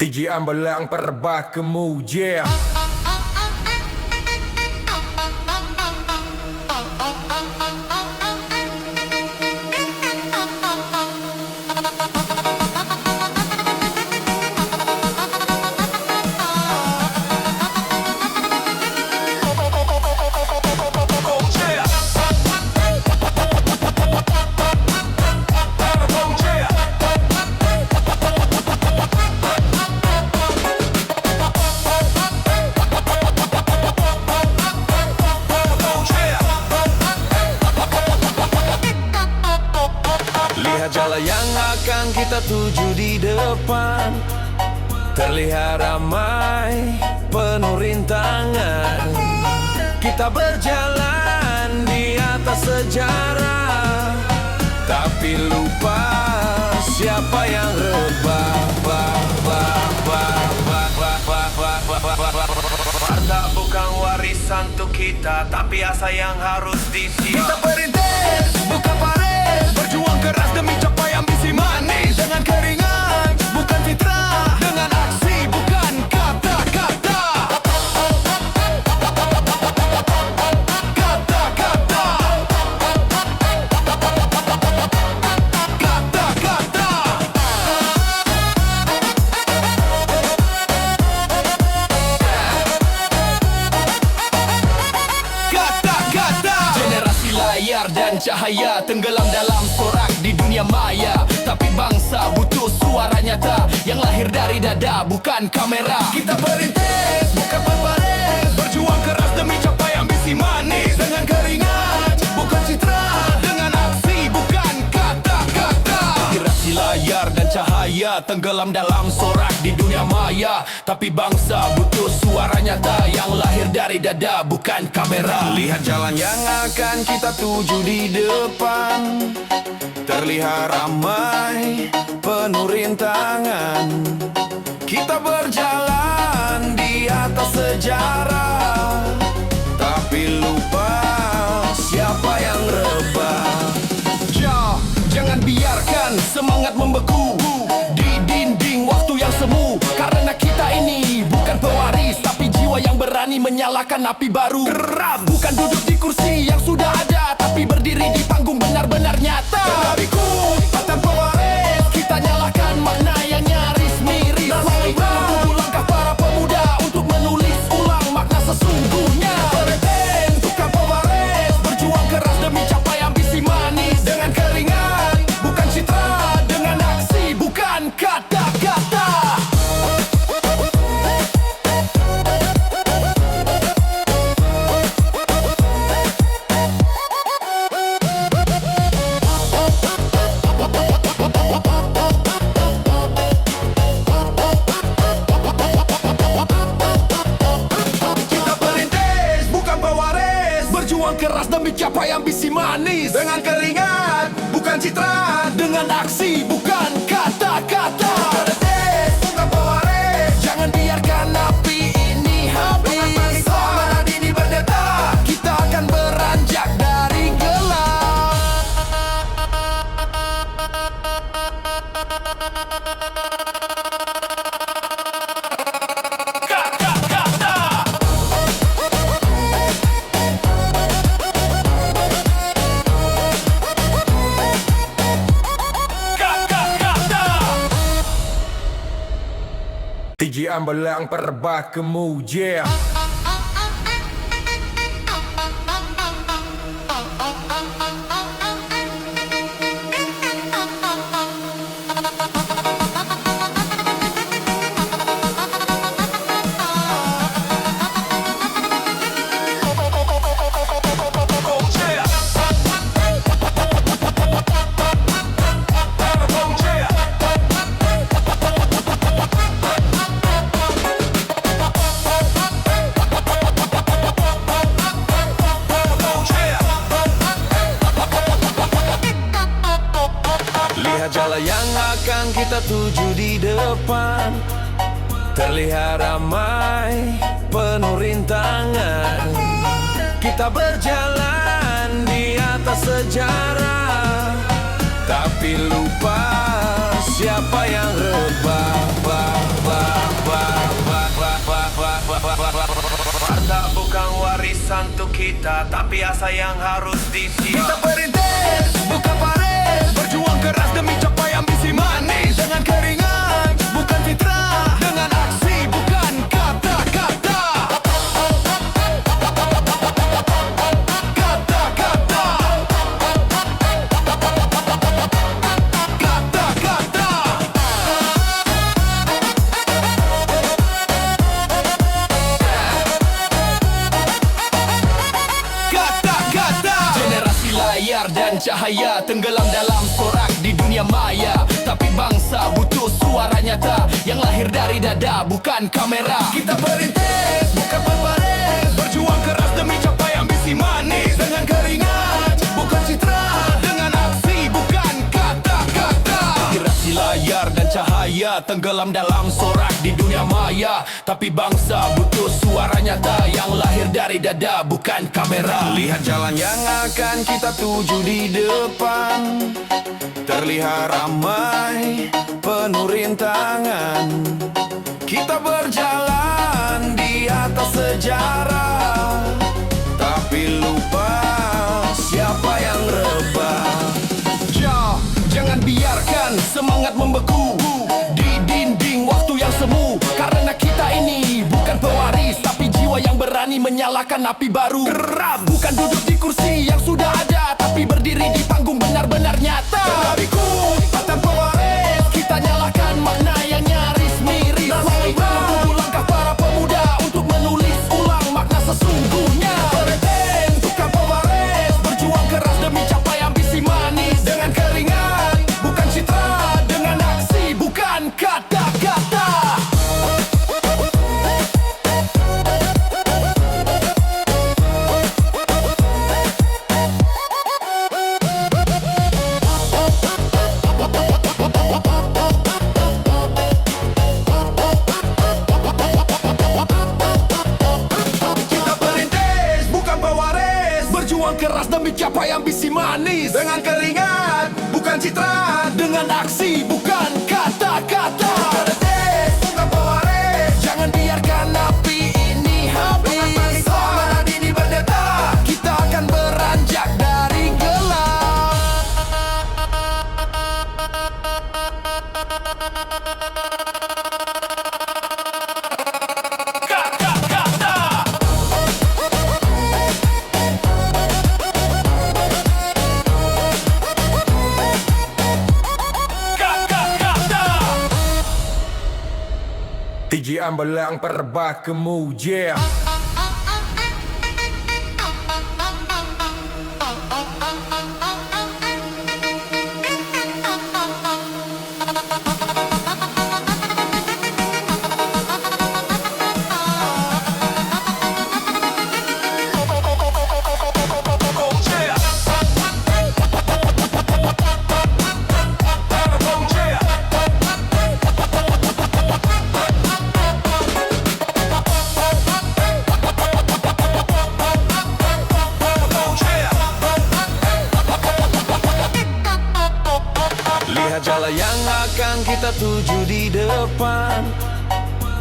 TG Ambalang perbah kemuja. Lihat jalan yang akan kita tuju di depan. Terlihat ramai, penuh rintangan. Kita berjalan di atas sejarah, tapi lupa siapa yang rebah. Harta bukan warisan untuk kita, tapi asa yang harus disimpan. Kita perintis, bukan paris. Berjuang keras demi capai ambisi manis. Dengan keringat, bukan fitrah. Dengan aksi, bukan kata-kata. Kata-kata. Kata-kata. Kata-kata. Generasi layar dan cahaya tenggelam dalam sorak di dunia maya. Tapi bangsa butuh suara nyata yang lahir dari dada, bukan kamera. Kita perintis, bukan berbaris. Berjuang keras demi capai ambisi manis. Dengan keringat, bukan citra. Dengan aksi, bukan kata-kata. Generasi layar dan cahaya tenggelam dalam sorak di dunia maya. Tapi bangsa butuh suara nyata yang lahir dari dada, bukan kamera. Lihat jalan yang akan kita tuju di depan. Terlihat ramai, penuh rintangan. Kita berjalan di atas sejarah, tapi lupa siapa yang rebah. Jangan biarkan semangat membeku di dinding waktu yang semu. Karena kita ini bukan pewaris, tapi jiwa yang berani menyalakan api baru. Bukan duduk di kursi yang sudah ada, tapi berdiri di panggung benar-benar nyata. Kenaliku, mantan pewaris, kita nyalakan makna yang nyaris miris. Melalui langkah para pemuda untuk menulis ulang makna sesungguhnya. Berhenti, bukan pewaris, berjuang keras demi capai ambisi manis. Dengan keringat, bukan citra. Dengan aksi, bukan kata-kata. Kita perintis, bukan pewaris. Berjuang keras demi capai ambisi manis. Dengan keringat, bukan citra. Dengan aksi, bukan kata-kata. Perintis, bukan pewaris. Jangan biarkan api ini habis. Amanat ini berdeta, kita akan beranjak dari gelap. Kata-kata. Kata-kata. TG Ambalang perbah kemuja. Lihat jalan yang akan kita tuju di depan. Terlihat ramai, penuh rintangan. Kita berjalan di atas sejarah, tapi lupa siapa yang rebah. kita, tapi asa yang harus diisi. Kita perintis, bukan paris, berjuang keras demi capai ambisi manis. Dengan keringat, bukan citra, dengan aksi, bukan kata-kata. Kata-kata. Kata-kata. Kata-kata. Generasi layar dan cahaya tenggelam dalam sorak di dunia maya. Tapi bangsa butuh suara nyata yang lahir dari dada, bukan kamera. Kita perintis, bukan berbaris, berjuang keras demi capai ambisi manis. Dengan keringat, bukan citra, dengan aksi, bukan kata-kata. Generasi layar dan cahaya tenggelam dalam sorak di dunia maya. Tapi bangsa butuh suara nyata yang lahir dari dada, bukan kamera. Lihat jalan yang akan kita tuju di depan, terlihat ramai, penuh rintangan. Kita berjalan di atas sejarah, tapi lupa siapa yang rebah. Jangan biarkan semangat membeku di dinding waktu yang semu. Karena kita ini bukan pewaris, tapi jiwa yang berani menyalakan api baru. Bukan duduk di kursi yang sudah ada, tapi berdiri di panggung benar-benar nyata. Terlabiku, batang pewaris, kita nyalakan makna yang nyaris miris. Menempuh langkah para pemuda untuk menulis ulang makna sesungguhnya. Berhenti, bukan pewaris, berjuang keras demi capai ambisi manis. Dengan keringat, bukan citra, dengan aksi, bukan kata-kata. Kita perintis, bukan pewaris, berjuang keras demi capai ambisi manis. Dengan keringat, bukan citra, dengan aksi, bukan kata-kata. Perintis, bukan pewaris, jangan biarkan api ini habis. Amanat ini berdeta, kita akan beranjak dari gelap. Kata-kata. Kata-kata. TG Ambalang Perebah Kemudian. Lihat jalan yang akan kita tuju di depan,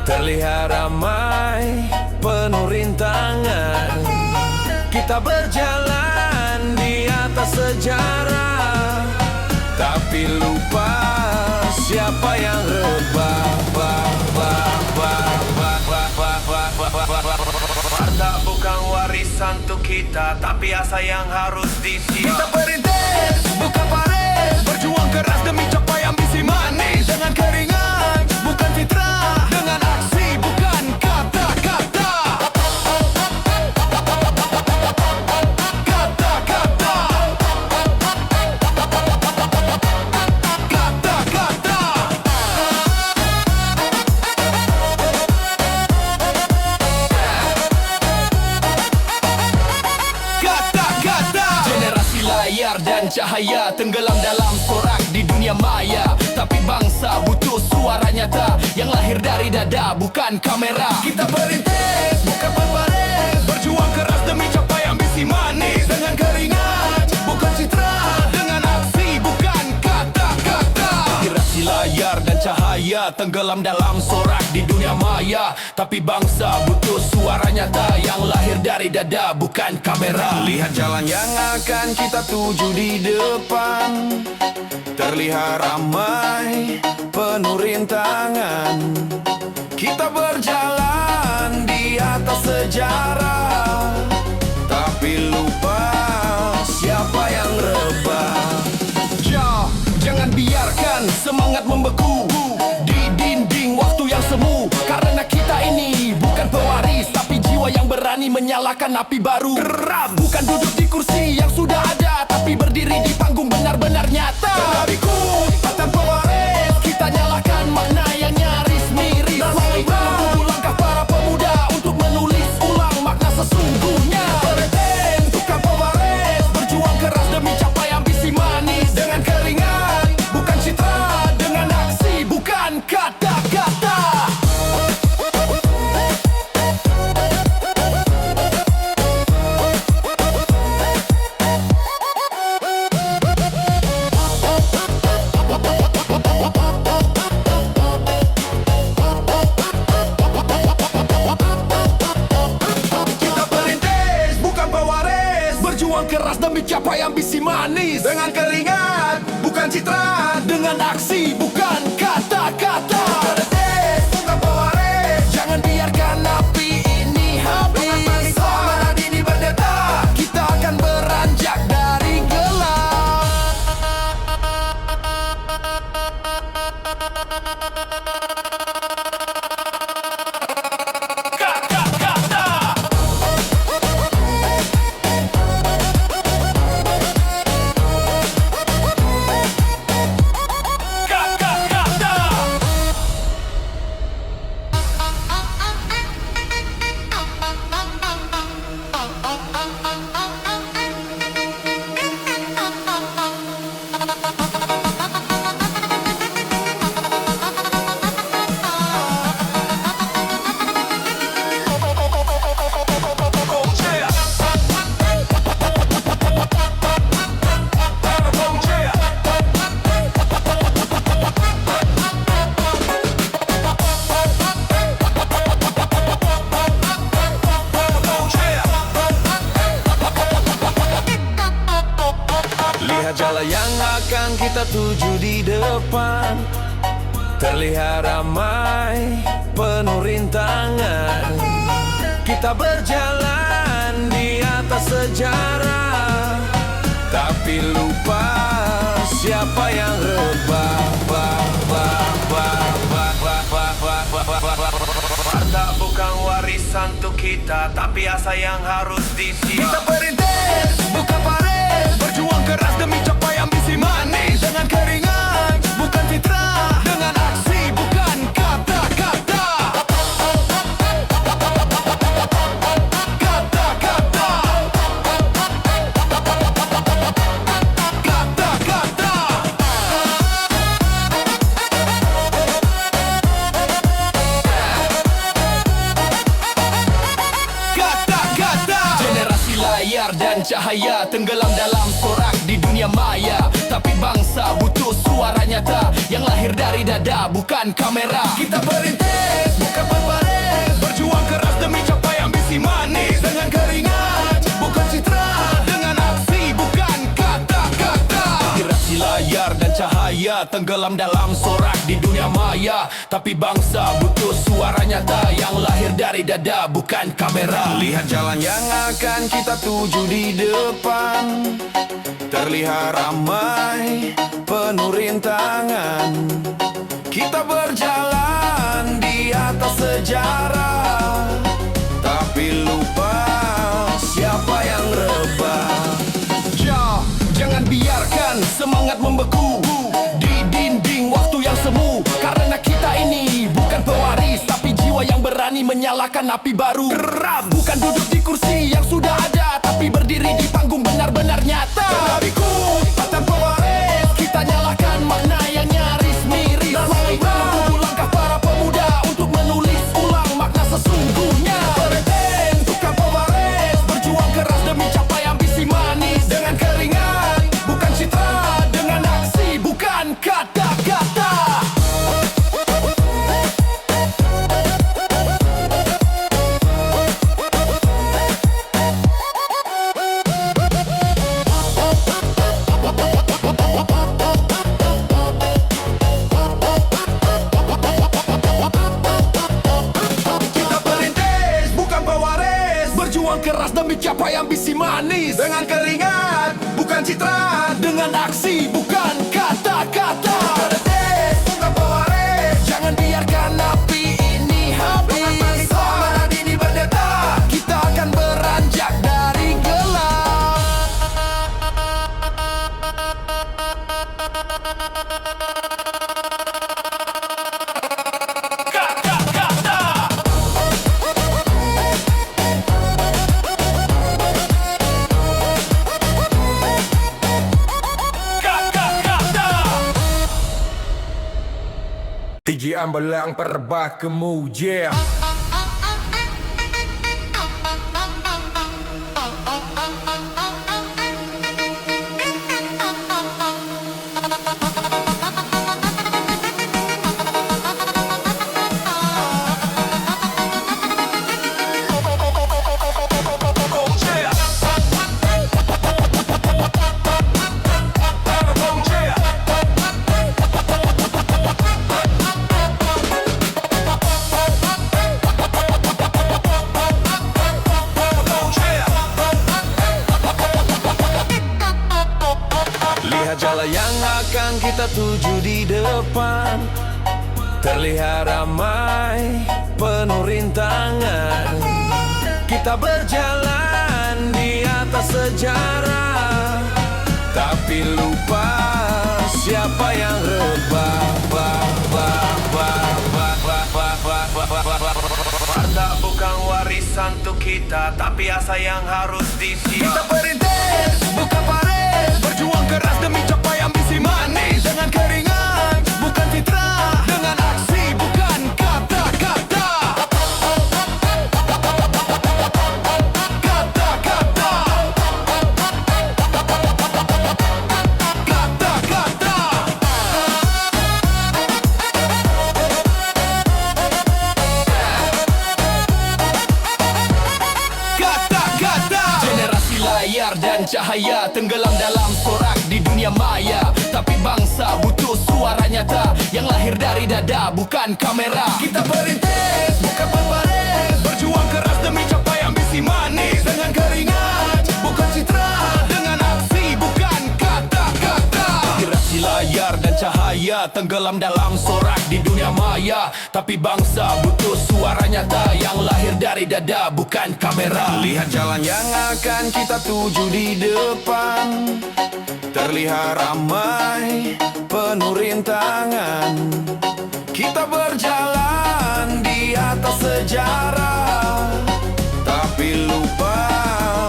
terlihat ramai, penuh rintangan. Kita berjalan di atas sejarah, tapi lupa siapa yang rebah. Harta bukan warisan untuk kita, tapi asa yang harus diisi. Kita perintis, bukan paris, berjuang keras demi capai ambisi manis. Dengan keringat, bukan citra, dengan aksi, bukan kata-kata. Kata-kata. Kata-kata. Kata-kata. Generasi layar dan cahaya tenggelam dalam sorak di dunia maya. Tapi bangsa butuh suara nyata yang lahir dari dada, bukan kamera. Kita perintis, bukan berbaris, berjuang keras demi capai ambisi manis. Dengan keringat, bukan citra, dengan aksi, bukan kata-kata. Generasi layar dan cahaya tenggelam dalam sorak di dunia maya. maya, tapi bangsa butuh suara nyata yang lahir dari dada, bukan kamera. Lihat jalan yang akan kita tuju di depan, terlihat ramai, penuh rintangan. Kita berjalan di atas sejarah, tapi lupa siapa yang rebah. Jangan biarkan semangat membeku di dinding waktu yang semu, karena kita ini bukan pewaris, tapi jiwa yang berani menyalakan api baru. Bukan duduk di kursi yang sudah ada, tapi berdiri di panggung benar-benar nyata. Terlalu tanpa pewaris, kita nyalakan makna yang nyaris miris. Menunggu langkah para pemuda untuk menulis ulang makna sesungguhnya. Bukan pewaris, berjuang keras demi capai ambisi manis. Dengan keringat, bukan citra. Dengan aksi, bukan kata-kata. Kita perintis, bukan pewaris, berjuang keras demi capai ambisi manis. Dengan keringat, bukan citra. Dengan aksi, bukan kata-kata. Perintis, bukan pewaris, jangan biarkan api ini habis. Selama ini berdeta, kita akan beranjak dari gelap. Kata-kata. Kata-kata. Lihat jalan yang akan kita tuju di depan, terlihat ramai, penuh rintangan. Kita berjalan di atas sejarah, tapi lupa siapa yang rebah. Harta bukan warisan untuk kita, tapi asa yang harus disimpan. Kita perintis, bukan paris, berjuang keras demi capai ambisi manis. Dengan keringat, bukan fitra. Dengan aksi, bukan kata-kata. Kata-kata. Kata-kata. Kata-kata. Generasi layar dan cahaya tenggelam dalam sorak di dunia maya, tapi bangsa butuh suara nyata yang lahir dari dada, bukan kamera. Kita perintis, bukan pewaris, berjuang keras demi capai ambisi manis. Dengan keringat, bukan citra. Dengan aksi, bukan kata-kata. Generasi layar dan cahaya tenggelam dalam sorak di dunia maya, tapi bangsa butuh suara nyata yang lahir dari dada, bukan kamera. Lihat jalan yang akan kita tuju di depan, terlihat ramai, penuh rintangan. Kita berjalan di atas sejarah, tapi lupa siapa yang rebah. Jangan biarkan semangat membeku di dinding waktu yang semu, karena kita ini bukan pewaris, tapi jiwa yang berani menyalakan api baru. Bukan duduk di kursi yang sudah ada, tapi berdiri di panggung benar-benar nyata. Terlalu tanpa pewaris, kita nyalakan makna yang nyaris miris. Menunggu langkah para pemuda untuk menulis ulang makna sesungguhnya. Bukan pewaris, berjuang keras demi capai ambisi manis. Dengan keringat, bukan citra. Dengan aksi, bukan kata-kata. manis. Dengan keringat, bukan citra. Dengan aksi bukan kata-kata. Bukan pewaris. Jangan biarkan api ini habis. Semangat ini berdetak. Kita akan beranjak dari gelap. TG Ambelang Perbakemu, yeah. Lihat jalan yang akan kita tuju di depan. Terlihat ramai, penuh rintangan. Kita berjalan di atas sejarah, tapi lupa siapa yang rebah. Harta bukan warisan untuk kita, tapi asa yang harus disimpan. Kita perintis, bukan paris. Berjuang keras demi capai ambisi manis. Dengan keringat, bukan citra. Dengan aksi, bukan kata-kata. Kata-kata. Kata-kata. Kata-kata. Generasi layar dan cahaya tenggelam dalam sorak di dunia maya. Tapi bangsa butuh suara nyata yang lahir dari dada, bukan kamera. Kita perintis, bukan pembaris. Berjuang keras demi capai ambisi manis. Dengan keringat, bukan citra. Dengan aksi, bukan kata-kata. Generasi layar dan cahaya tenggelam dalam sorak di dunia maya. Tapi bangsa butuh suara nyata yang lahir dari dada, bukan kamera. Lihat jalan yang akan kita tuju di depan. Terlihat ramai, penuh rintangan. Kita berjalan di atas sejarah, tapi lupa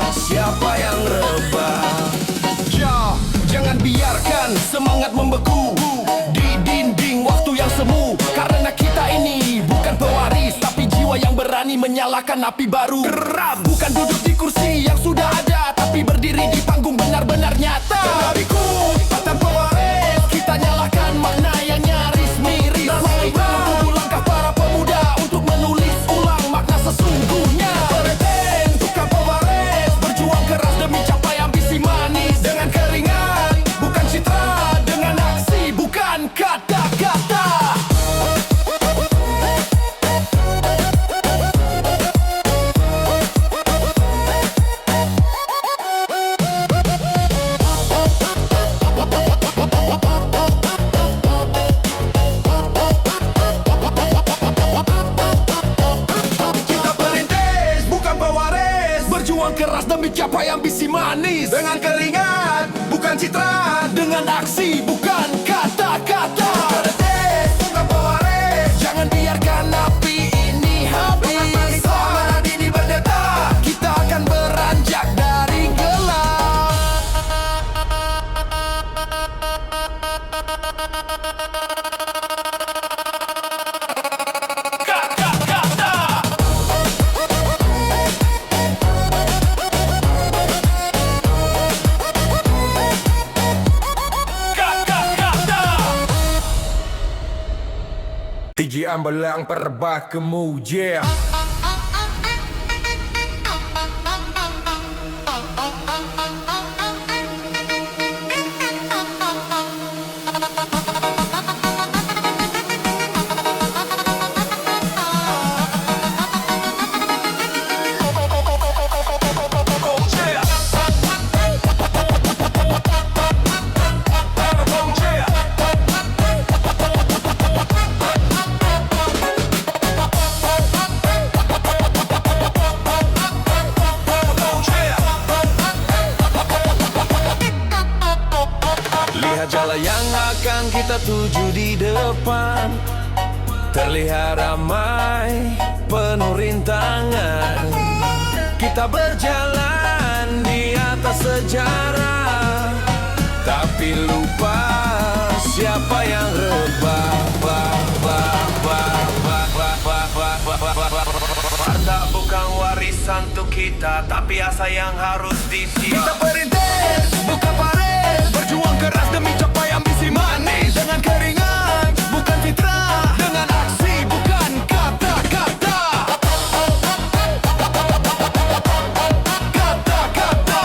siapa yang rebah. Jangan biarkan semangat membeku di dinding waktu yang semu. Karena kita ini bukan pewaris, tapi jiwa yang berani menyalakan api baru. Bukan duduk di kursi yang sudah ada, tapi berdiri di panggung benar-benar nyata. Terlabiku, patah pewaris. Kita nyalakan makna yang nyaris miris. Tunggu langkah para pemuda untuk menulis ulang makna sesungguhnya. Berhenti, bukan pewaris. Berjuang keras demi capai ambisi manis. Dengan keringat, bukan citra. Dengan aksi, bukan kata-kata. Kita perintis, bukan pewaris. Berjuang keras demi capai ambisi manis. Dengan keringat, bukan citra. Dengan aksi, bukan kata-kata. Bukan pewaris. Jangan biarkan api ini habis. Semangat ini berdetak. Kita akan beranjak dari gelap. Kata-kata. Kata-kata. TG Ambelang Perbakemu, yeah. kita tuju di depan. Terlihat ramai, penuh rintangan. Kita berjalan di atas sejarah, tapi lupa siapa yang rebah. Harta bukan warisan untuk kita, tapi asa yang harus disiap. Kita perintis, bukan paris, berjuang keras demi capai ambisi manis. Dengan keringat, bukan fitra, dengan aksi, bukan kata-kata. Kata-kata.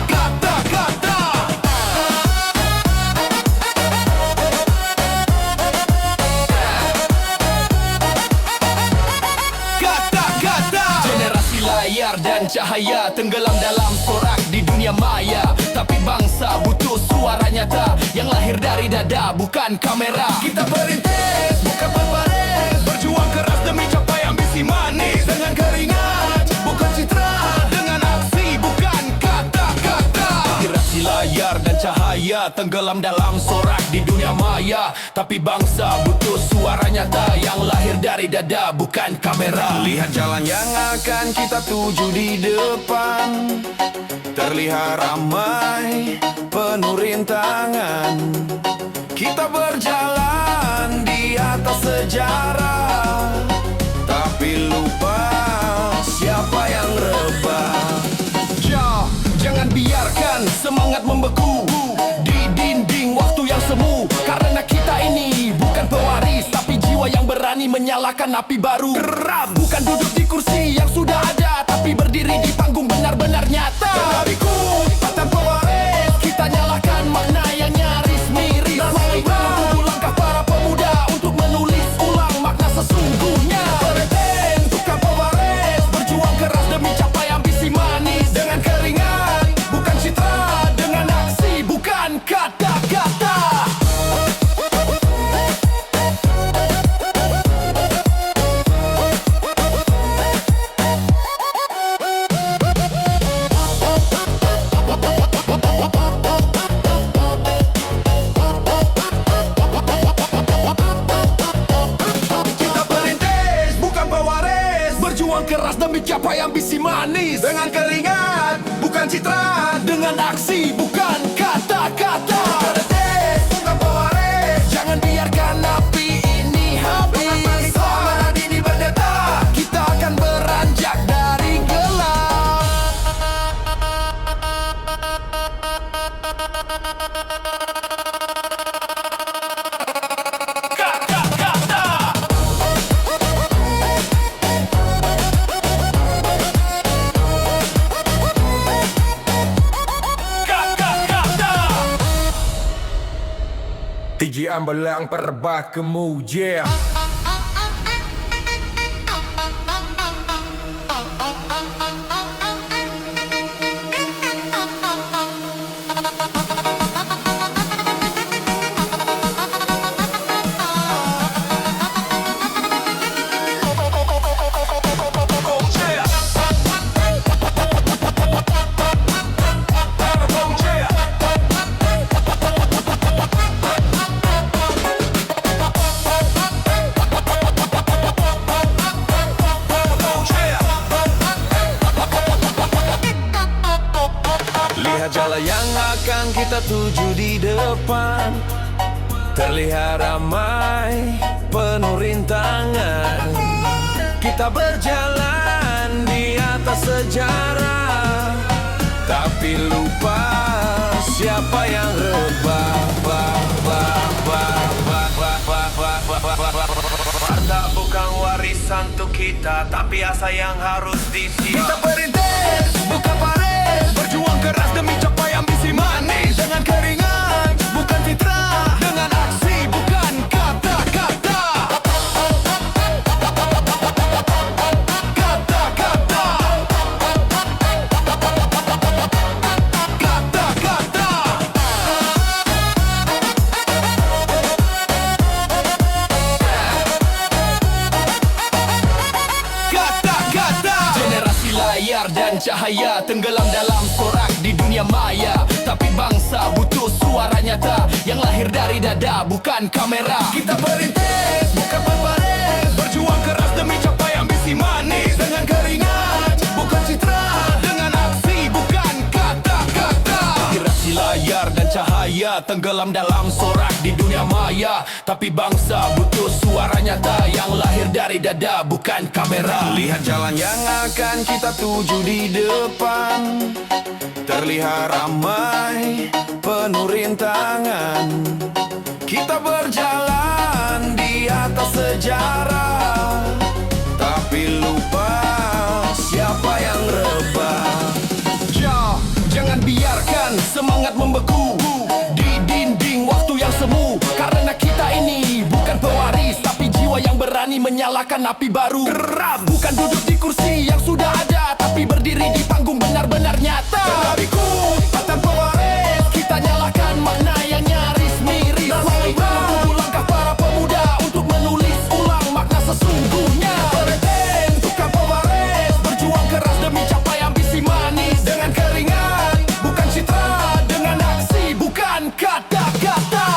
Kata-kata. Kata-kata. Generasi layar dan cahaya tenggelam dalam sorak di dunia maya. Tapi bangsa butuh suara nyata yang lahir dari dada, bukan kamera. Kita perintis, bukan berbaris, berjuang keras demi capai ambisi manis. Dengan keringat, bukan citra, dengan aksi, bukan kata-kata. Generasi layar dan cahaya tenggelam dalam sorak di dunia maya. Tapi bangsa butuh suara nyata yang lahir dari dada, bukan kamera. Lihat jalan yang akan kita tuju di depan. Terlihat ramai, penuh rintangan. Kita berjalan di atas sejarah, tapi lupa siapa yang rebah. Jangan biarkan semangat membeku di dinding waktu yang semu. Karena kita ini bukan pewaris, tapi jiwa yang berani menyalakan api baru. Bukan duduk di kursi yang sudah ada, tapi berdiri di panggung benar-benar nyata. Terlalu Patan pewaris, kita nyalakan makna yang nyaris miris. Menunggu langkah para pemuda untuk menulis ulang makna sesungguhnya. Perintis, bukan pewaris, Berjuang keras demi capai ambisi manis. dengan keringat, bukan citra, Dengan aksi, bukan kata-kata. kita perintis, bukan pewaris, Berjuang keras demi capai ambisi manis. dengan keringat, bukan citra, Dengan aksi, bukan kata-kata. perintis, bukan pewaris. Jangan biarkan api ini habis. Semangat ini berdetak. Kita akan beranjak dari gelap. Kata-kata. Kata-kata. TG Ambalang Perbah Kemudian. Lihat jalan yang akan kita tuju di depan. Terlihat ramai, penuh rintangan. Kita berjalan di atas sejarah, tapi lupa siapa yang rebah. Harta bukan warisan untuk kita, tapi asa yang harus disiap. Kita perintis, bukan paris, berjuang keras demi capai ambisi manis. Dengan keringat, bukan fitra, dengan aksi, bukan kata-kata. Kata-kata. Kata-kata. Kata-kata. Generasi layar dan cahaya tenggelam dalam sorak di dunia maya. Tapi bangsa butuh suara nyata yang lahir dari dada, bukan kamera. Kita perintis, bukan berbaris, berjuang keras demi capai ambisi manis. Dengan keringat, bukan citra, dengan aksi, bukan kata-kata. Inspirasi layar dan cahaya tenggelam dalam sorak di dunia maya, tapi bangsa butuh suara nyata yang lahir dari dada, bukan kamera. Lihat jalan yang akan kita tuju di depan, terlihat ramai, penuh rintangan. Kita berjalan di atas sejarah, tapi lupa siapa yang rebah. Jangan biarkan semangat membeku di dinding waktu yang semu, karena kita ini bukan pewaris, tapi jiwa yang berani menyalakan api baru. Bukan duduk di kursi yang sudah ada, tapi berdiri di panggung benar-benar nyata. Terhadapku, tanpa pewaris, Kita nyalakan makna yang nyaris miris, menunggu langkah para pemuda untuk menulis ulang makna sesungguhnya. perintis, bukan pewaris, Berjuang keras demi capai ambisi manis, dengan keringat, bukan citra, dengan aksi, bukan kata-kata.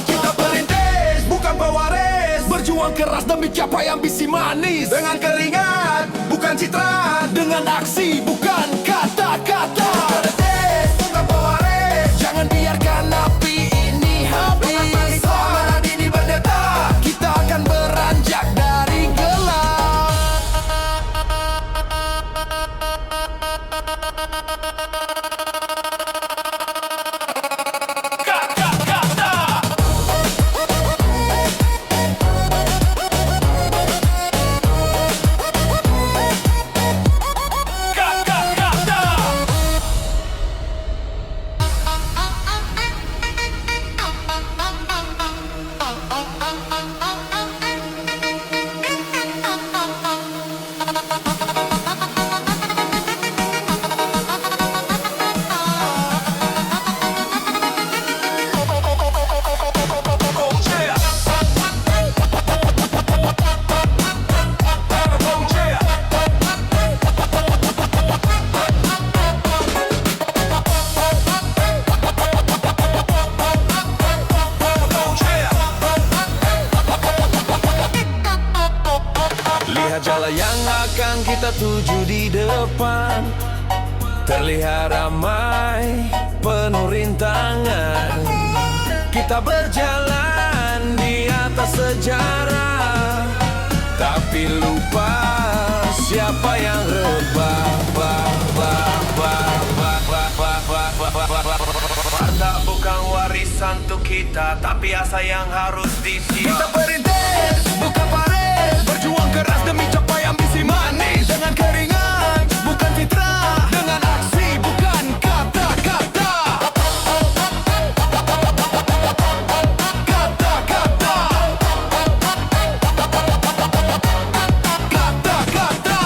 kita perintis, bukan pewaris, Berjuang keras demi capai ambisi manis, dengan keringat, bukan citra, dengan aksi, bukan kata-kata. perintis, bukan pewaris. Jangan biarkan api ini habis. Amanah dini berdeta, Kita akan beranjak dari gelap. Kata-kata. Kata-kata. lihat jalan yang akan kita tuju di depan, terlihat ramai, penuh rintangan. Kita berjalan di atas sejarah, tapi lupa siapa yang rebah. Harta bukan warisan untuk kita, tapi asa yang harus Kita disita. perintis, bukan paris, berjuang keras demi capai ambisi manis. Dengan keringat, bukan citra, dengan aksi, bukan kata-kata. Kata-kata. Kata-kata.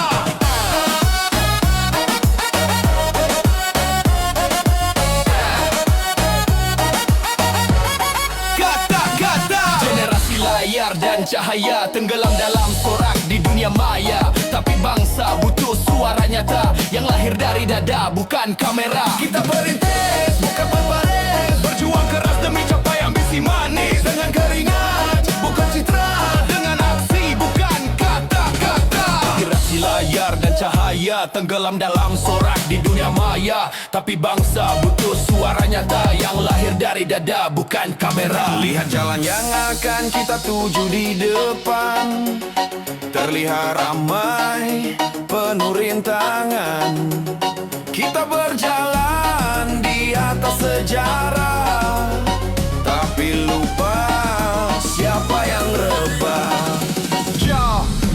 Kata-kata. Generasi layar dan cahaya tenggelam dalam sorak di dunia maya, tapi bangsa butuh suara nyata yang lahir dari dada, bukan kamera. Kita perintis, bukan berbaris, berjuang keras demi capai ambisi manis. Dengan keringat, bukan citra, dengan aksi, bukan kata-kata. Inspirasi layar dan cahaya tenggelam dalam sorak di dunia maya, tapi bangsa butuh suara nyata yang lahir dari dada, bukan kamera. Lihat jalan yang akan kita tuju di depan, terlihat ramai, penuh rintangan. Kita berjalan di atas sejarah, tapi lupa siapa yang rebah.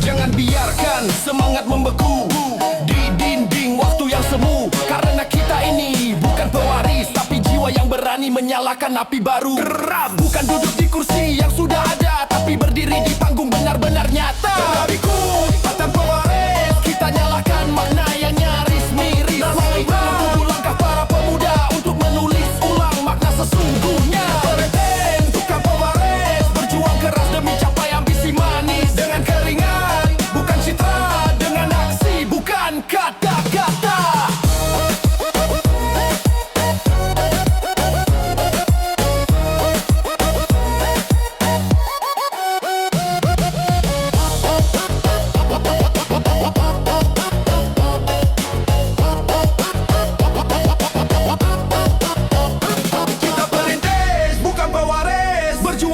Jangan biarkan semangat membeku di dinding waktu yang semu, karena kita ini bukan pewaris, tapi jiwa yang berani menyalakan api baru. Bukan duduk di kursi yang sudah ada, tapi berdiri di panggung benar-benar nyata. Terhadapku, tanpa pewaris, Kita nyalakan makna yang nyaris miris,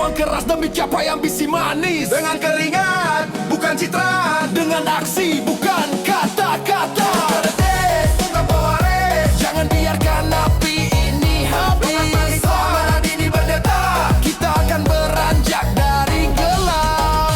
Berjuang keras demi capai ambisi manis. Dengan keringat, bukan citra. Dengan aksi, bukan kata-kata. Bukan pewaris. Jangan biarkan api ini habis. Selama ini berdeta, Kita akan beranjak dari gelap.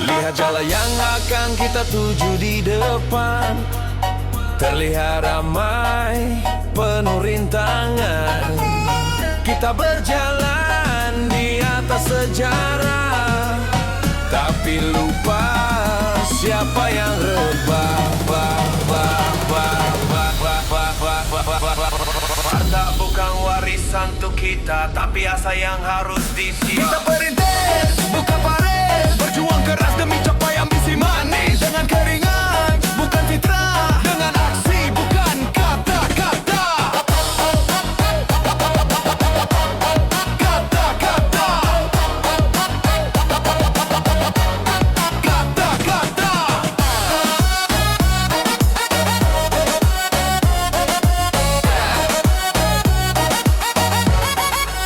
Lihat jalan yang akan kita tuju di depan. Terlihat ramai, penuh rintangan. Kita berjalan di atas sejarah, tapi lupa siapa yang rebah. Harta bukan warisan untuk kita, tapi asa yang harus disimpan. kita perintis, bukan paris. Berjuang keras demi capai ambisi manis. Dengan keringat, bukan citra. Dengan aksi, bukan kata-kata. Kata-kata. Kata-kata.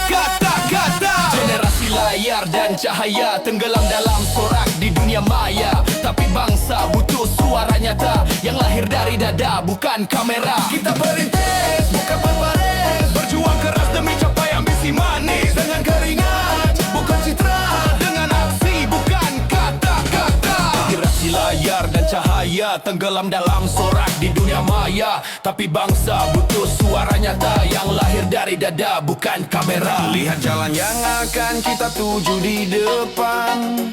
Kata-kata. Generasi layar dan cahaya tenggelam dalam sorak di dunia maya. Tapi bangsa butuh suara nyata yang lahir dari dada, bukan kamera. Kita perintis, bukan pewaris. Berjuang keras demi capai ambisi manis. Dengan keringat, bukan citra. Dengan aksi, bukan kata-kata. Generasi layar dan cahaya tenggelam dalam sorak di dunia maya. Tapi bangsa butuh suara nyata yang lahir dari dada, bukan kamera. Lihat jalan yang akan kita tuju di depan.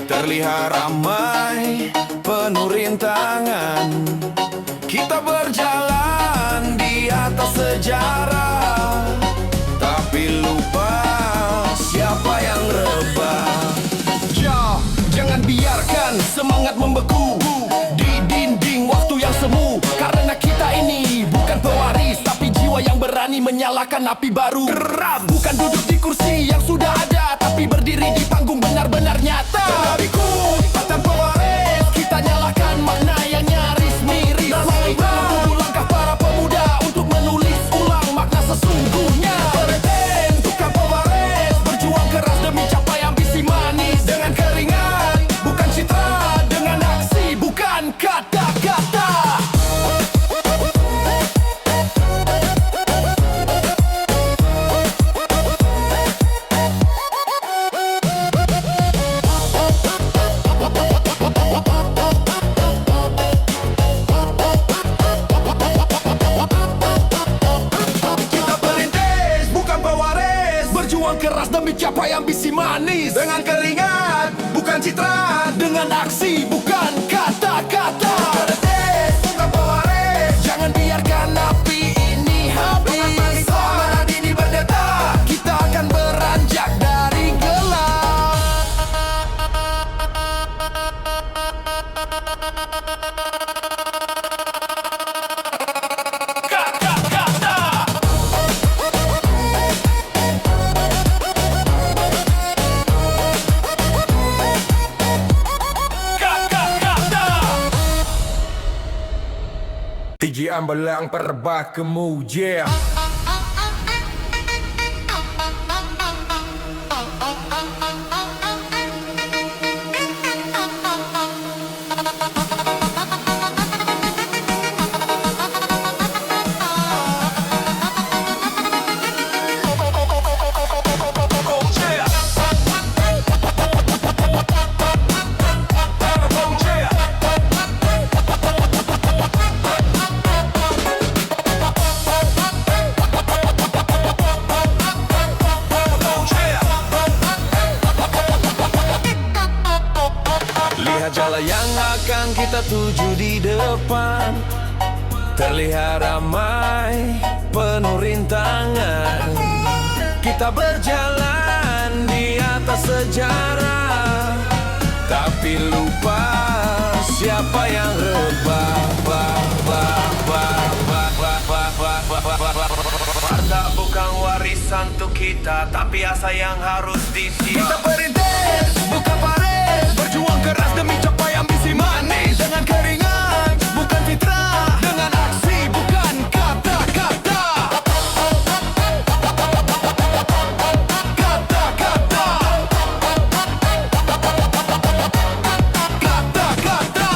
Terlihat ramai, penuh rintangan. Kita berjalan di atas sejarah, tapi lupa siapa yang rebah. Jangan biarkan semangat membeku di dinding waktu yang semu. Karena kita ini bukan pewaris, tapi jiwa yang berani menyalakan api baru. Bukan duduk di kursi yang sudah ada, tapi berdiri di panggung benar-benar nyata. Dariku, patah pewaris. Kita nyalakan makna yang nyaris miris. Tunggu langkah para pemuda untuk menulis ulang makna sesungguhnya. Perintis, bukan pewaris. Berjuang keras demi capai ambisi manis. Dengan keringat, bukan citra. Dengan aksi, bukan kata-kata. Kita perintis, bukan pewaris. Berjuang keras demi capai ambisi manis. Dengan keringat, bukan citra. Dengan aksi, bukan kata-kata. Perintis, bukan pewaris. Jangan biarkan api ini habis. Selama ini berdeta, Kita akan beranjak dari gelap. Kata-kata. Kata-kata. TG Ambalang para kamu, yeah. jalan yang akan kita tuju di depan. Terlihat ramai, penuh rintangan. Kita berjalan di atas sejarah, tapi lupa siapa yang rebah. Harta bukan warisan untuk kita, tapi asa yang harus disimpan. Kita perintis, bukan baris, berjuang keras demi capai ambisi manis. Dengan keringat, bukan citra. Dengan aksi, bukan kata-kata. Kata-kata. Kata-kata.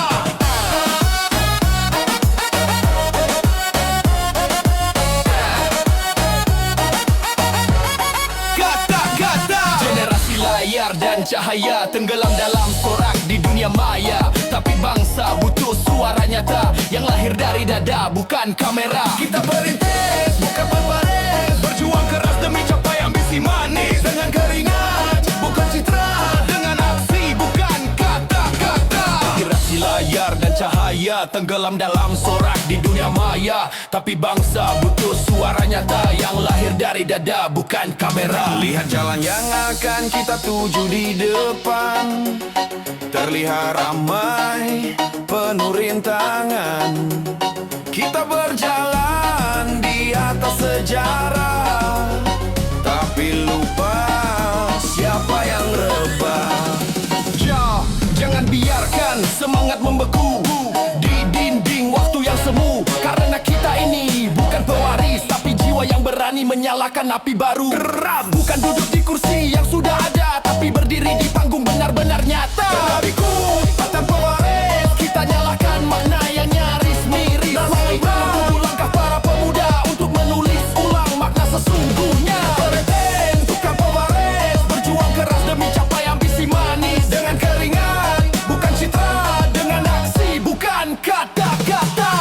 Kata-kata. Generasi layar dan cahaya tenggelam dalam sorak di dunia maya. Tapi bangsa butuh suara nyata yang lahir dari dada, bukan kamera. Kita perintis, bukan berbaris, berjuang keras demi capai ambisi manis. Dengan keringat, bukan citra. Dengan aksi, bukan kata-kata. Generasi layar dan cahaya tenggelam dalam sorak di dunia maya. Tapi bangsa butuh suara nyata yang lahir dari dada, bukan kamera. Lihat jalan yang akan kita tuju di depan. Terlihat ramai, penuh rintangan. Kita berjalan di atas sejarah, tapi lupa siapa yang rebah. Jangan biarkan semangat membeku di dinding waktu yang semu. Karena kita ini bukan pewaris, tapi jiwa yang berani menyalakan api baru. Bukan duduk di kursi yang sudah ada, tapi berdiri di panggung benar-benar nyata. Dariku, Patan pewaris, Kita nyalakan makna yang nyaris miris. Tunggu langkah para pemuda untuk menulis ulang makna sesungguhnya. perintis, bukan pewaris, Berjuang keras demi capai ambisi manis. dengan keringat, bukan citra. Dengan aksi bukan kata-kata.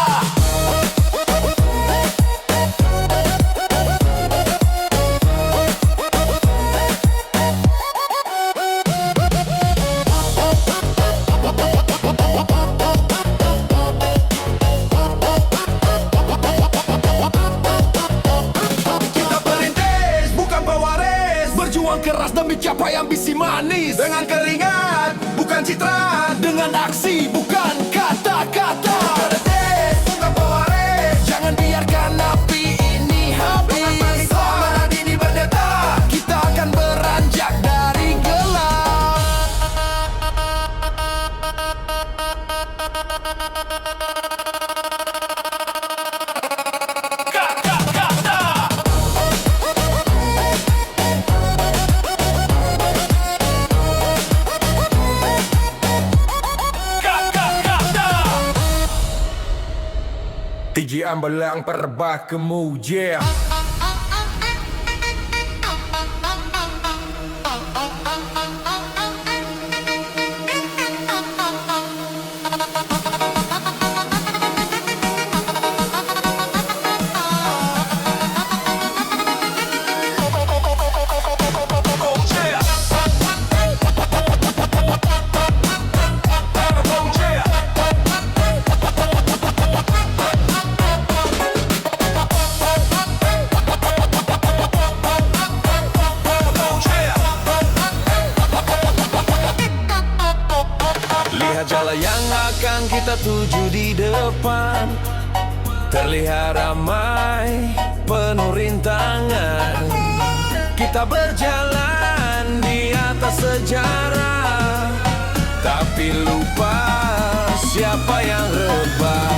Kita perintis, bukan pewaris, Berjuang keras demi capai ambisi manis. dengan keringat, bukan citra. Dengan aksi bukan kata-kata. Perintis, bukan pewaris, Jangan biarkan api ini habis. Semangat ini berdeta. Kita akan beranjak dari gelap. Kata-kata. Kata-kata. TG Ambalang para kemudian. Lihat jalan yang akan kita tuju di depan. Terlihat ramai, penuh rintangan. Kita berjalan di atas sejarah, tapi lupa siapa yang rebah.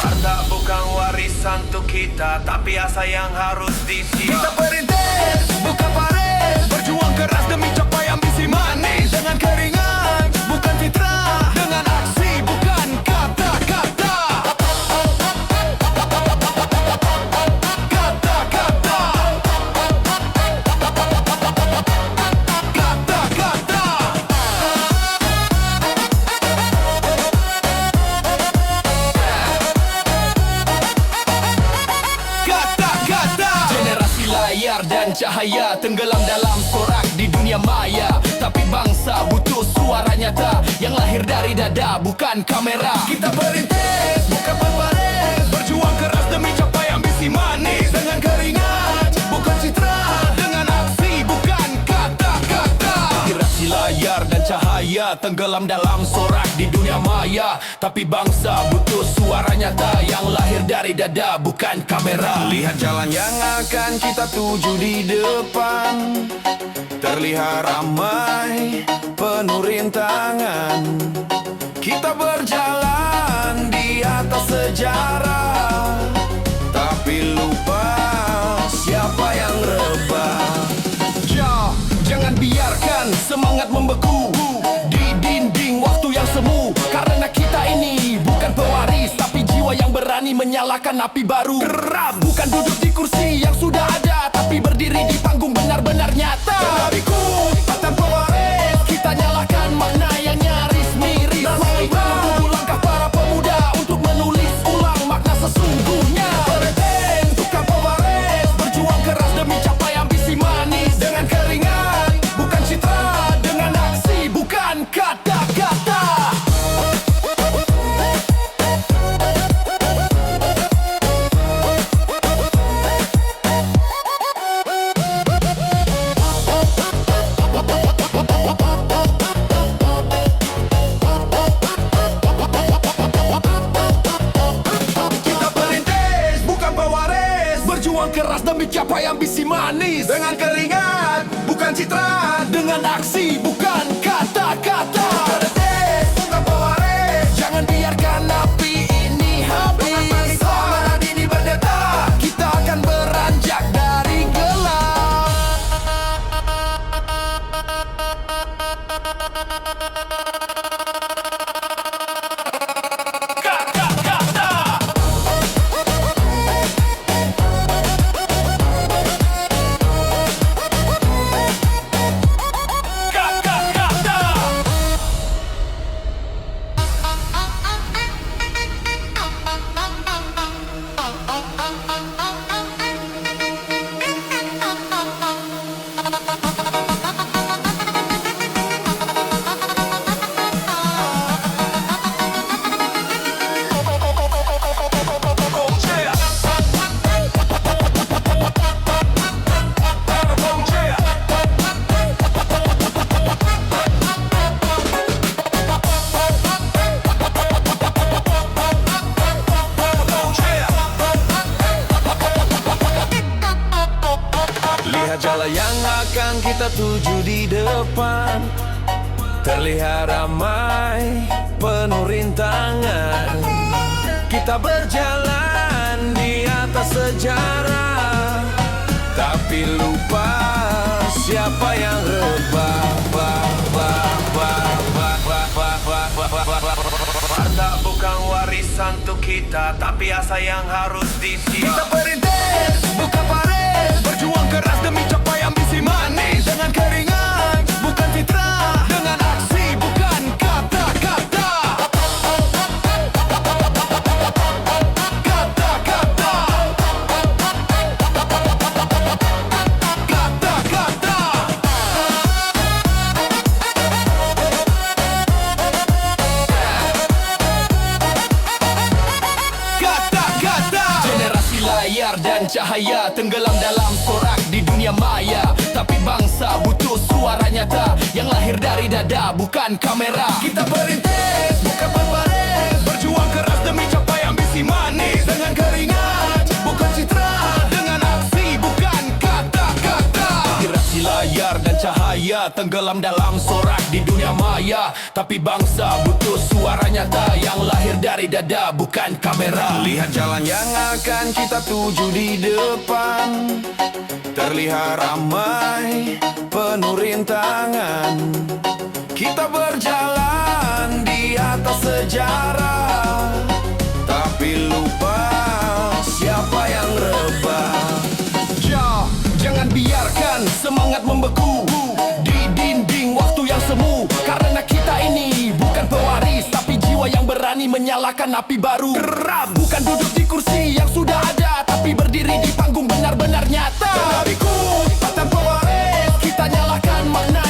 Harta bukan warisan untuk kita, tapi asa yang harus disimpan. Kita perintis, bukan baris, berjuang keras demi capai ambisi manis. Dengan keringat, bukan citra. Dengan aksi, bukan kata-kata. Kata-kata. Kata-kata. Generasi layar dan cahaya tenggelam dalam sorak di dunia dunia maya. Tapi bangsa butuh suara nyata yang lahir dari dada, bukan kamera. Kita perintis, bukan berbaris, berjuang keras demi capai ambisi manis. Dengan keringat, bukan citra, dengan aksi, bukan kata-kata. Inspirasi layar dan cahaya tenggelam dalam sorak di dunia maya. Tapi bangsa butuh suara nyata yang lahir dari dada, bukan kamera. Lihat jalan yang akan kita tuju di depan, terlihat ramai, penuh rintangan. Kita berjalan di atas sejarah, tapi lupa siapa yang rebah. Jangan biarkan semangat membeku di dinding waktu yang semu. Karena kita ini bukan pewaris, tapi jiwa yang berani menyalakan api baru. Bukan duduk di kursi yang sudah ada, tapi berdiri di panggung benar-benar nyata. Dariku, Tanpa pewaris, kita nyalakan makna yang nyaris miris. Menunggu langkah para pemuda untuk menulis ulang makna sesungguhnya. Berhenti, Tukang pewaris, berjuang keras demi capai ambisi manis. dengan keringat, Bukan citra, dengan aksi, bukan kata-kata. kita perintis, bukan pewaris, Berjuang keras demi capai ambisi manis. dengan keringat, bukan citra, Dengan aksi, bukan kata-kata. Berhenti, bukan pewaris, Jangan biarkan api ini habis. semangat ini berdeta. Kita akan beranjak dari gelap. Kata-kata. Kata-kata. Lihat jalan yang akan kita tuju di depan, terlihat ramai, penuh rintangan. Kita berjalan di atas sejarah, tapi lupa siapa yang rebah. Harta bukan warisan untuk kita, tapi asa yang harus disiap. Kita perintis, bukan paris, berjuang keras demi capai ambisi manis. Dengan keringat, bukan citra, dengan aksi, bukan kata-kata. Kata-kata. Kata-kata. Kata-kata. Generasi layar dan cahaya tenggelam dalam sorak di dunia maya. Tapi bangsa butuh suara nyata yang lahir dari dada, bukan kamera. Kita perintis, bukan berbaris, berjuang keras demi capai ambisi manis. Dengan keringat, bukan citra, dengan aksi, bukan kata-kata. Inspirasi layar dan cahaya tenggelam dalam sorak di dunia maya. Tapi bangsa butuh suara nyata yang lahir dari dada, bukan kamera. Lihat jalan yang akan kita tuju di depan, terlihat ramai, penuh rintangan. Kita berjalan di atas sejarah, tapi lupa siapa yang rebah. Jangan biarkan semangat membeku di dinding waktu yang semu. Karena kita ini bukan pewaris, tapi jiwa yang berani menyalakan api baru. Bukan duduk di kursi yang sudah ada, tapi berdiri di panggung benar-benar nyata. Dariku, Tanpa pewaris, kita nyalakan makna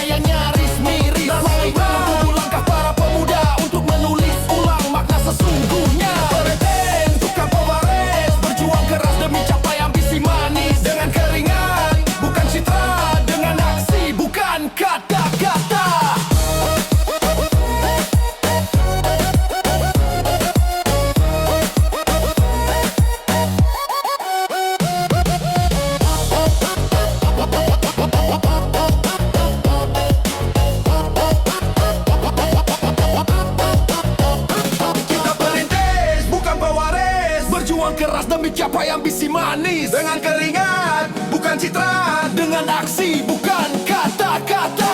dengan aksi bukan kata-kata.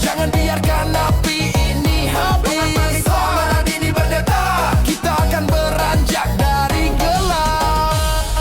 Jangan biarkan api ini habis. Semangat ini berdeta, kita akan beranjak dari gelap.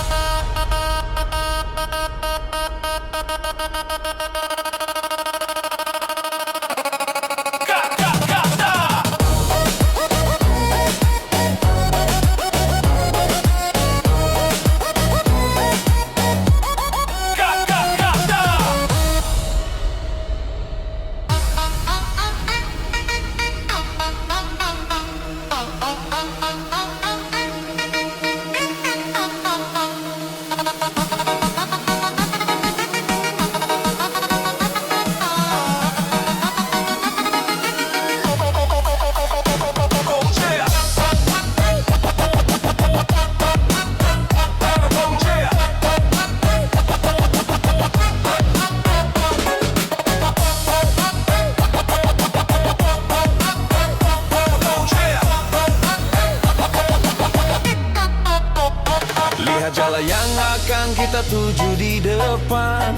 Lihat jalan yang akan kita tuju di depan.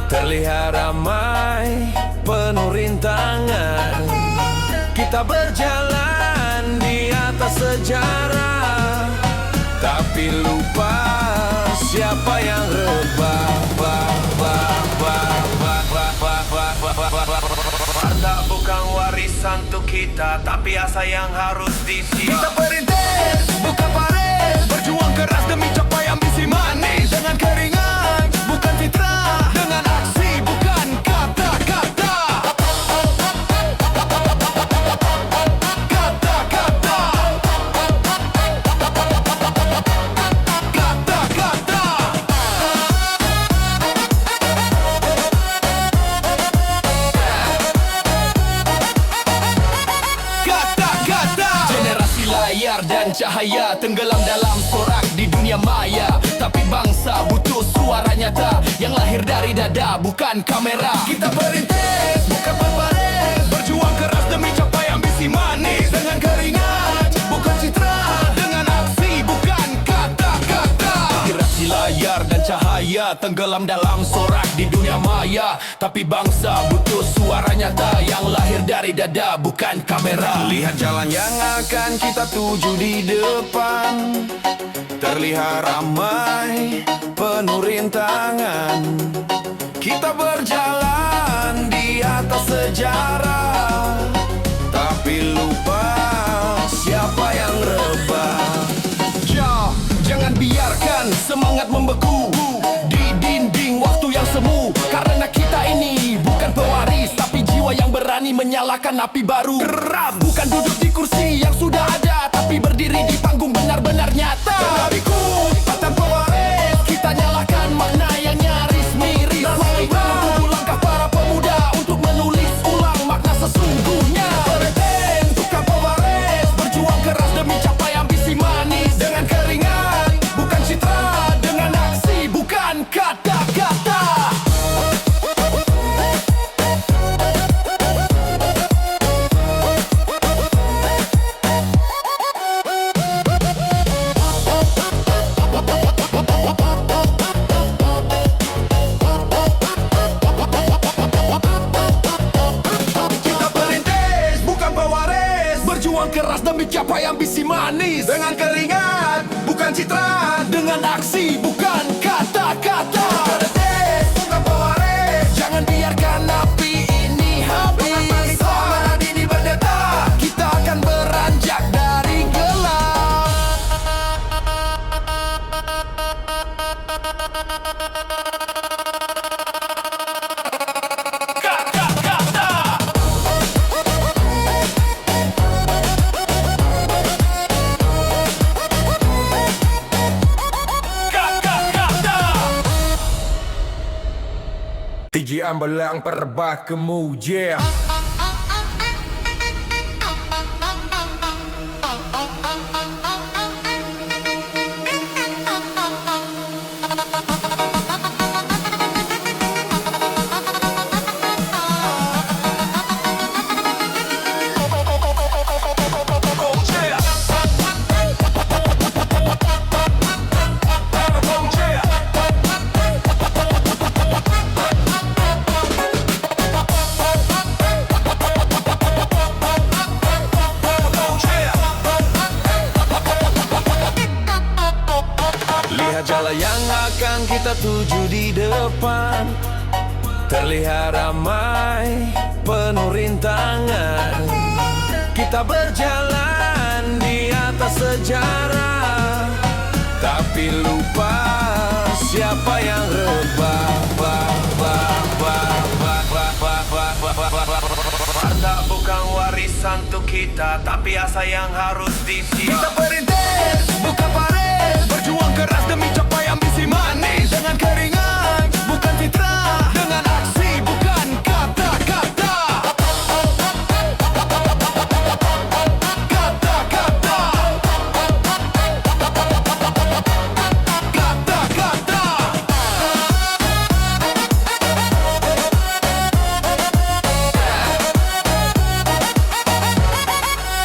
Terlihat ramai, penuh rintangan. Kita berjalan di atas sejarah, tapi lupa siapa yang rebah. Harta bukan warisan untuk kita, tapi asa yang harus diisi. Kita perintis, bukan paris. Berjuang keras demi capai ambisi manis. Dengan keringat, bukan fitra. Dengan aksi, bukan kata-kata. Kata-kata. Kata-kata. Kata-kata. Generasi layar dan cahaya tenggelam dalam sorak di dunia maya. Tapi bangsa butuh suara nyata yang lahir dari dada, bukan kamera. Kita perintis, bukan berbaris. Berjuang keras demi capai ambisi manis. Dengan keringat, bukan citra. Dengan aksi, bukan kata-kata. Generasi layar dan cahaya tenggelam dalam sorak di dunia maya. Tapi bangsa butuh suara nyata yang lahir dari dada, bukan kamera. Lihat jalan yang akan kita tuju di depan. Terlihat ramai, penuh rintangan. Kita berjalan di atas sejarah, tapi lupa siapa yang rebah. Jangan biarkan semangat membeku di dinding waktu yang semu. Karena kita ini bukan pewaris, tapi jiwa yang berani menyalakan api baru. Bukan duduk di kursi yang sudah ada, tapi berdiri di panggung benar-benar nyata. Terlariku, Tanpa pewaris, kita nyalakan makna yang nyaris miris. Menunggu langkah para pemuda untuk menulis ulang makna sesungguhnya. Berhenti, bukan pewaris, berjuang keras demi capai ambisi manis. Dengan keringat, bukan citra. Dengan aksi, bukan kata-kata. kita perintis, bukan pewaris. Berjuang keras demi capai ambisi manis. Dengan keringat, bukan citra. Dengan aksi, bukan kata-kata. Perintis, bukan pewaris. Jangan biarkan api ini habis. Semangat ini berdeta, Kita akan beranjak dari gelap. TG Ambalang Perebah Kemudian. jalan yang akan kita tuju di depan. Terlihat ramai, penuh rintangan. Kita berjalan di atas sejarah, tapi lupa siapa yang rebah. Harta bukan warisan untuk kita, tapi asa yang harus diisi. Kita perintis, bukan paris, berjuang keras demi capai ambisi manis. Dengan keringat, bukan citra, dengan aksi, bukan kata-kata. Kata-kata.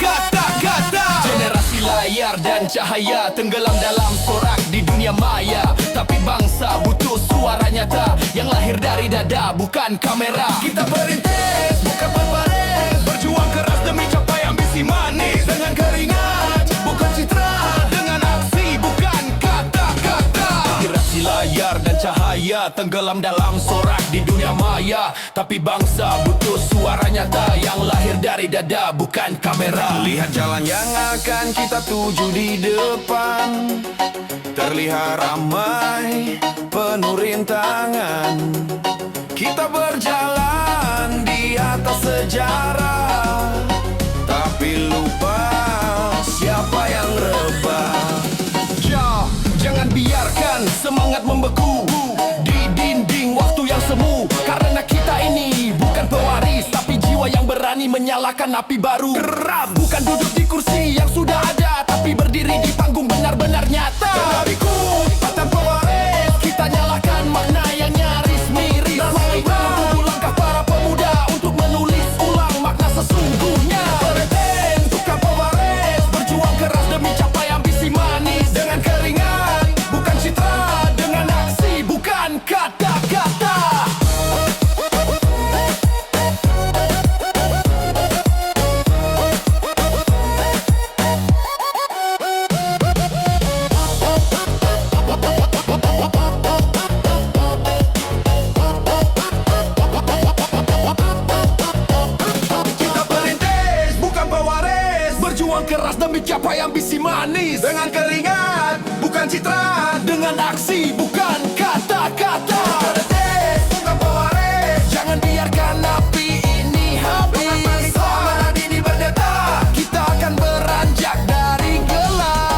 Kata-kata. Generasi layar dan cahaya tenggelam dalam sorak di dunia maya. Tapi bangsa butuh suara nyata yang lahir dari dada, bukan kamera. Kita perintis, bukan berbaris, berjuang keras demi capai ambisi manis. Dengan keringat, bukan citra, dengan aksi, bukan kata-kata. Generasi layar dan cahaya tenggelam dalam sorak di dunia maya. Tapi bangsa butuh suara nyata yang lahir dari dada, bukan kamera. Lihat jalan yang akan kita tuju di depan. Terlihat ramai, penuh rintangan. Kita berjalan di atas sejarah, tapi lupa siapa yang rebah. Jangan biarkan semangat membeku di dinding waktu yang semu. Karena kita ini bukan pewaris, tapi jiwa yang berani menyalakan api baru. Bukan duduk di kursi yang sudah ada, tapi berdiri di panggung benar-benar nyata. Kenariku, Patan pewaris, kita nyalakan makna yang nyaris miris. Menunggu langkah para pemuda untuk menulis ulang makna sesungguhnya. perintis, Tukang pewaris, berjuang keras demi capai ambisi manis. Dengan keringat, bukan citra, dengan aksi, bukan kata-kata. kita perintis, bukan pewaris, Berjuang keras demi capai ambisi manis. dengan keringat, bukan citra, Dengan aksi, bukan kata-kata. perintis, bukan pewaris. Jangan biarkan api ini habis. Amanat ini berdeta, Kita akan beranjak dari gelap.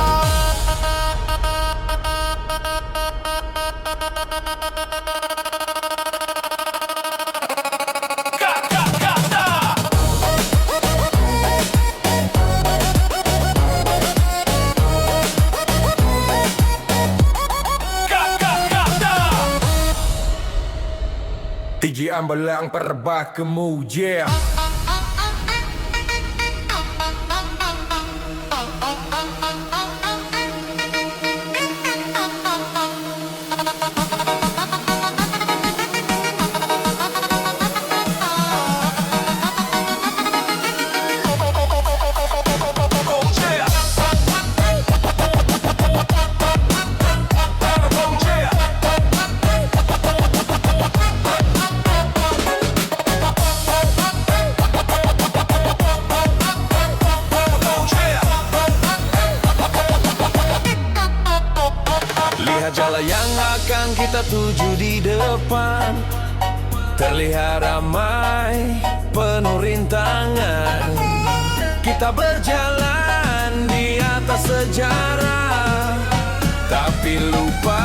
Kata-kata. Kata-kata. TG Ambalang Perbakemu, yeah. lihat jalan yang akan kita tuju di depan. Terlihat ramai, penuh rintangan. Kita berjalan di atas sejarah, tapi lupa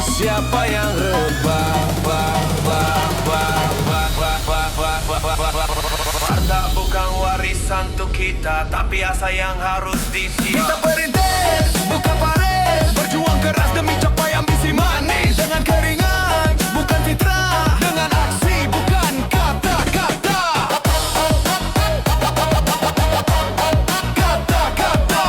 siapa yang rebah. Harta bukan warisan untuk kita, tapi asa yang harus diisi. Kita perintis, bukan paris, berjuang keras demi capai ambisi manis. Dengan keringat, bukan citra, dengan aksi, bukan kata-kata. Kata-kata.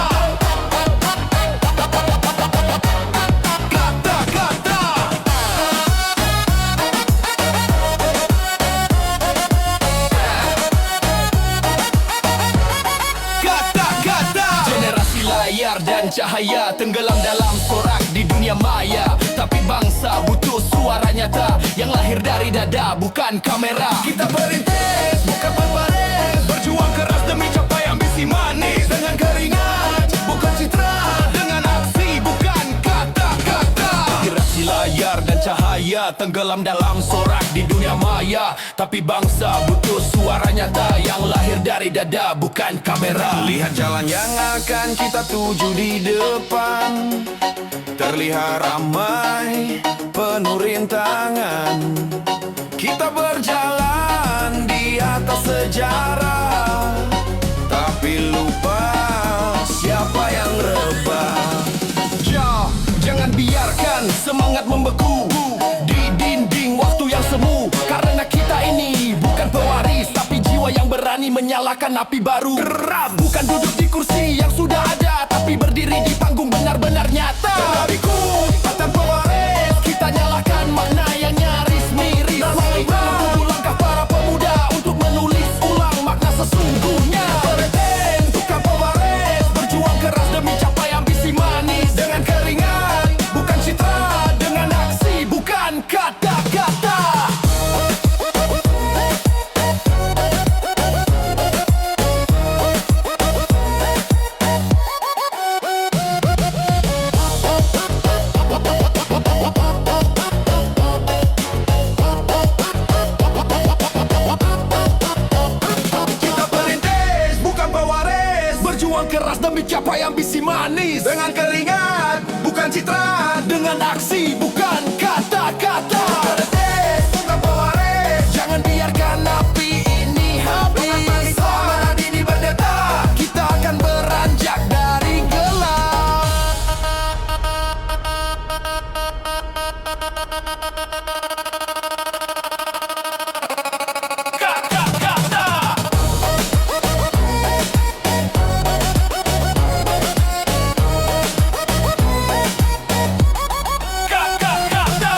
Kata-kata. Generasi layar dan cahaya tenggelam dalam sorak di dunia maya. Tapi bangsa butuh suara nyata yang lahir dari dada, bukan kamera. Kita perintis, bukan berbaris, berjuang keras demi capai ambisi manis. Dengan keringat, bukan citra, dengan aksi, bukan kata-kata. Inspirasi layar dan cahaya tenggelam dalam sorak di dunia maya. Tapi bangsa butuh suara nyata yang lahir dari dada, bukan kamera. Lihat jalan yang akan kita tuju di depan, terlihat ramai, penuh rintangan. Kita berjalan di atas sejarah, tapi lupa siapa yang rebah. Jangan biarkan semangat membeku di dinding waktu yang semu. Karena kita ini bukan pewaris, tapi jiwa yang berani menyalakan api baru. Bukan duduk di kursi yang sudah ada, tapi berdiri di panggung benar-benar nyata. Tetapiku,atan pewaris, Kita nyalakan makna yang nyaris miris. Menunggu langkah para pemuda untuk menulis ulang makna sesungguhnya. perintis, bukan pewaris, Berjuang keras demi capai ambisi manis. dengan keringat, bukan citra, Dengan aksi bukan kata-kata. kita perintis, bukan pewaris, Berjuang keras demi capai ambisi manis. dengan keringat, bukan citra, Dengan aksi bukan kata-kata. perintis, bukan pewaris. Jangan biarkan api ini habis. Semangat ini berdeta, Kita akan beranjak dari gelap. Kata-kata. Kata-kata.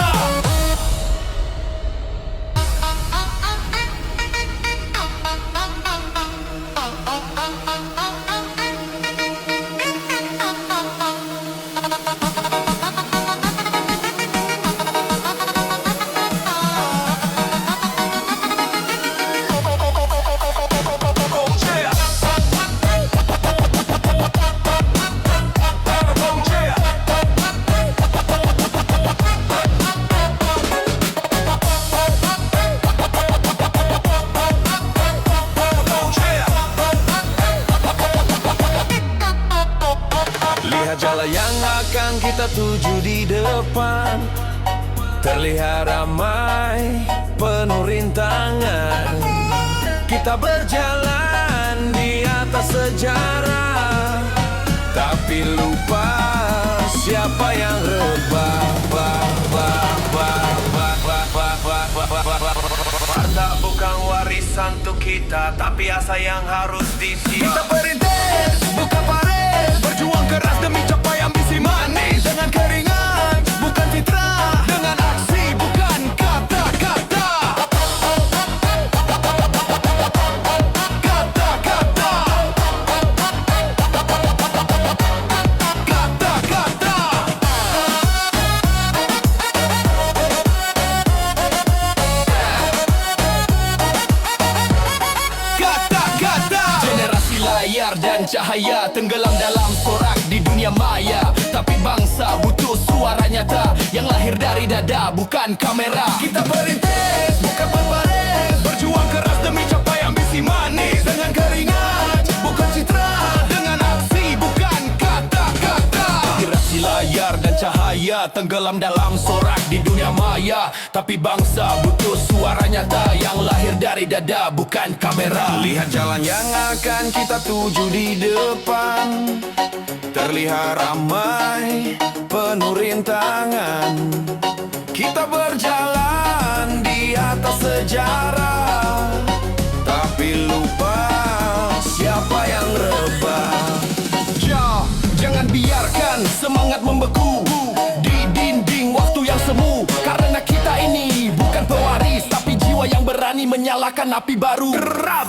lihat jalan yang akan kita tuju di depan, terlihat ramai, penuh rintangan. Kita berjalan di atas sejarah, tapi lupa siapa yang rebah. Harta bukan warisan untuk kita, tapi asa yang harus disimpan. Kita perintis, bukan paris, berjuang keras demi capai ambisi manis. Dengan keringat, bukan citra, dengan aksi, bukan kata-kata. Kata-kata. Kata-kata. Kata-kata. Generasi layar dan cahaya tenggelam dalam sorak di dunia maya. Tapi bangsa butuh suara nyata yang lahir dari dada, bukan kamera. Kita perintis, bukan berbaris, berjuang keras demi capai ambisi manis. Dengan keringat, bukan citra, dengan aksi, bukan kata-kata. Inspirasi layar dan cahaya tenggelam dalam sorak di dunia maya. Tapi bangsa butuh suara nyata yang lahir dari dada, bukan kamera. Lihat jalan yang akan kita tuju di depan, terlihat ramai, penuh rintangan. Kita berjalan di atas sejarah, tapi lupa siapa yang rebah. Jangan biarkan semangat membeku di dinding waktu yang semu. Karena kita ini bukan pewaris, tapi jiwa yang berani menyalakan api baru.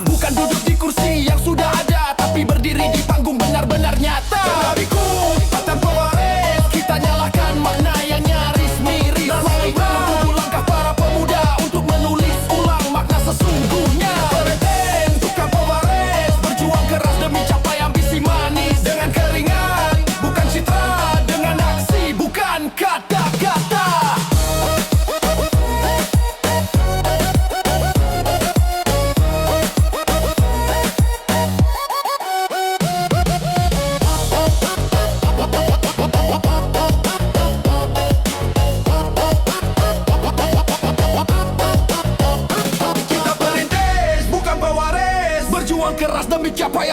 Bukan duduk di kursi yang sudah ada, tapi berdiri di panggung benar-benar nyata. Tetapiku, Tanpa waris, kita nyalakan makna yang nyaris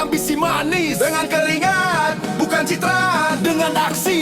ambisi manis. Dengan keringat, bukan citra. Dengan aksi,